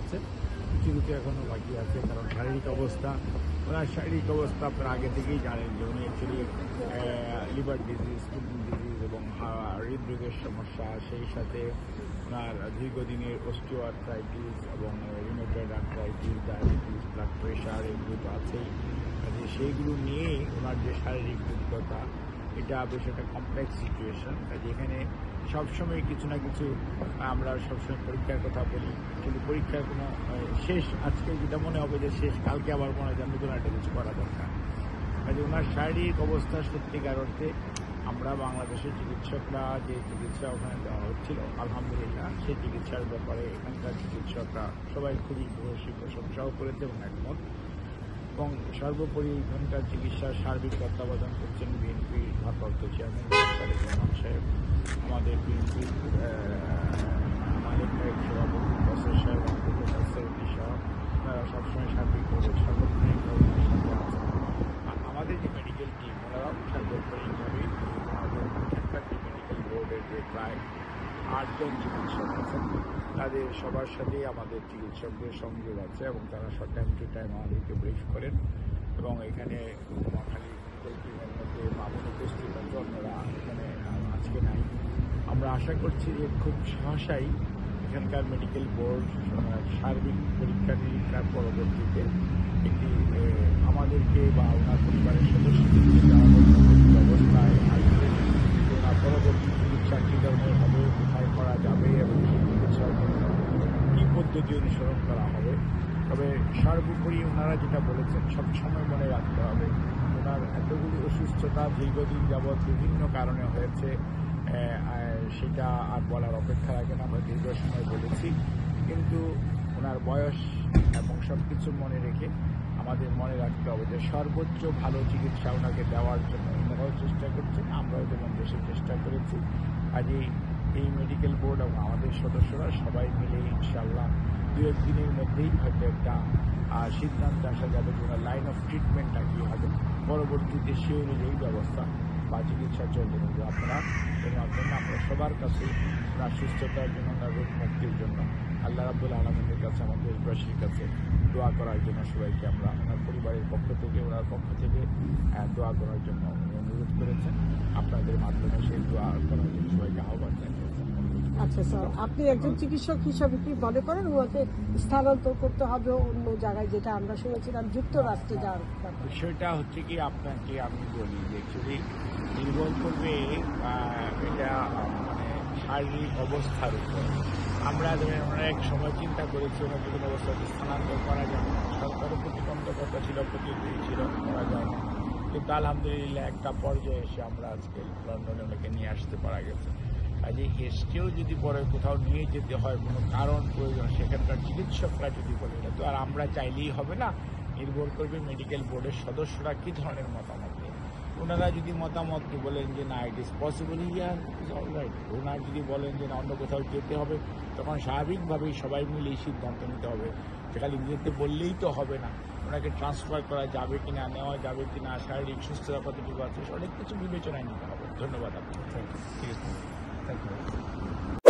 হয়েছে, কিছু এখনও বাকি আছে। কারণ ওনার শারীরিক অবস্থা আপনারা আগে থেকেই জানেন যে উনি actually liver disease, kidney disease এবং হৃদরোগের সমস্যা, সেই সাথে ওনার দীর্ঘদিনের অস্টিওআর্থ্রাইটিস এবং rheumatoid arthritis, diabetes, blood pressure, এগুলো তো আছেই। সেইগুলো নিয়েই ওনার যে শারীরিক দুর্বলতা, এটা বেশ একটা কমপ্লেক্স সিচুয়েশন। যেখানে সবসময় কিছু না কিছু আমরা সবসময় পরীক্ষার কথা বলি, কিন্তু পরীক্ষার কোনো শেষ, আজকে যেটা মনে হবে যে শেষ, কালকে আবার মনে হয় যে নতুন একটা কিছু করা দরকার। কাজে ওনার শারীরিক অবস্থা সত্যিকার অর্থে আমরা বাংলাদেশের চিকিৎসকরা যে চিকিৎসা ওখানে দেওয়া হচ্ছিল, আলহামদুলিল্লাহ সেই চিকিৎসার ব্যাপারে এখানকার চিকিৎসকরা সবাই খুবই ভূয়সী প্রশংসাও করেছে এবং একমত। এবং সর্বোপরি এখানকার চিকিৎসার সার্বিক তত্ত্বাবধান করছেন বিএনপির ভারপ্রাপ্ত চেয়ারম্যান তারেক রহমান সাহেব, আমাদের বিএনপির মালিক নায়ক সভাপতি প্রফেসর সাহেব, প্রফেসর সহ তারা সবসময় সার্বিকভাবে সার্বক্ষণিকভাবে সাথে আছেন। আমাদের যে মেডিকেল টিম, ওনারাও সার্বক্ষণিকভাবেই আমাদের এখানকার যে মেডিকেল বোর্ডের যে প্রায় 8 জন চিকিৎসক আছেন, তাদের সবার সাথেই আমাদের চিকিৎসকদের সংযোগ আছে এবং তারা টাইম টু টাইম আমাদেরকে ব্রিফ করেন। এবং এখানে নোয়াখালী মেডিকেল টিমের মধ্যে মামুন উপস্থিত আছে, অন্যরা এখানে আজকে নাই। আমরা আশা করছি যে খুব সহসাই এখানকার মেডিকেল বোর্ড সার্বিক পরীক্ষা নিরীক্ষার পরবর্তীতে একটি আমাদেরকে বা ওনার পরিবারের সদস্যদেরকে ব্যবস্থায় আসবে, ওনার পরবর্তী চিকিৎসা কী ধরনের হবে, কোথায় করা যাবে এবং সেই চিকিৎসার জন্য কী পদ্ধতি অনুসরণ করা হবে। তবে সর্বোপরি ওনারা যেটা বলেছেন সবসময় মনে রাখতে হবে, ওনার এতগুলি অসুস্থতা দীর্ঘদিন যাবৎ বিভিন্ন কারণে হয়েছে, সেটা আর বলার অপেক্ষা রাখে না। আমরা দীর্ঘ সময় বলেছি, কিন্তু ওনার বয়স এবং সব কিছু মনে রেখে আমাদের মনে রাখতে হবে যে সর্বোচ্চ ভালো চিকিৎসা ওনাকে দেওয়ার জন্য ওনারাও চেষ্টা করছেন, আমরাও যেমন দেশে চেষ্টা করেছি। আজই এই মেডিকেল বোর্ড এবং আমাদের সদস্যরা সবাই মিলে ইনশাআল্লাহ 2-1 দিনের মধ্যেই হয়তো একটা সিদ্ধান্ত আসা যাবে যে ওনার লাইন অফ ট্রিটমেন্টটা কী হবে, পরবর্তীতে সে অনুযায়ী ব্যবস্থা বা চিকিৎসা চলতে হবে। আপনারা এর মাধ্যমে আমরা সবার কাছে ওনার সুস্থতার জন্য, ওনার রোগ মুক্তির জন্য আল্লাহ রাব্বুল আলামিনের কাছে, আমাদের দেশবাসীর কাছে দোয়া করার জন্য সবাইকে আমরা ওনার পরিবারের পক্ষ থেকে, ওনার পক্ষ থেকে দোয়া করার জন্য অনুরোধ করেছেন। আপনাদের মাধ্যমে সেই দোয়া করার জন্য সবাইকে আহ্বান জানিয়েছেন। আচ্ছা স্যার, আপনি একজন চিকিৎসক হিসাবে কি মনে করেন ওনাকে স্থানান্তর করতে হবে অন্য জায়গায়, যেটা আমরা শুনেছিলাম যুক্তরাষ্ট্রে যাওয়ার বিষয়টা হচ্ছে কি, আপনাকে আমি বলি যে অ্যাকচুয়ালি নির্ভর করবে এটা মানে শারীরিক অবস্থার উপর। আমরা এক সময় চিন্তা করেছি ওনাকে কোনো অবস্থাতে স্থানান্তর করা যায় না, সরকারও প্রতিবন্ধকতা ছিল, প্রতিক্রিয়া ছিল, করা যায় না। কিন্তু আলহামদুলিল্লাহ একটা পর্যায়ে এসে আমরা আজকে লন্ডনে ওনাকে নিয়ে আসতে পারা গেছে। কাজে এসকেও যদি পরে কোথাও নিয়ে যেতে হয়, কোনো কারণ প্রয়োজন, সেখানকার চিকিৎসকরা যদি বলে, এটা তো আর আমরা চাইলেই হবে না, নির্ভর করবে মেডিকেল বোর্ডের সদস্যরা কী ধরনের মতামত দেয়। ওনারা যদি মতামত বলেন যে না it is possible, year is alright, ওনারা যদি বলেন যে না অন্য কোথাও যেতে হবে, তখন স্বাভাবিকভাবেই সবাই মিলে এই সিদ্ধান্ত নিতে হবে। সেখানে যেতে বললেই তো হবে না, ওনাকে ট্রান্সফার করা যাবে কিনা, নেওয়া যাবে কিনা, শারীরিক সুস্থতা কতটুকু আছে, অনেক কিছু বিবেচনায় নিতে হবে। ধন্যবাদ আপনাকে। Thank you.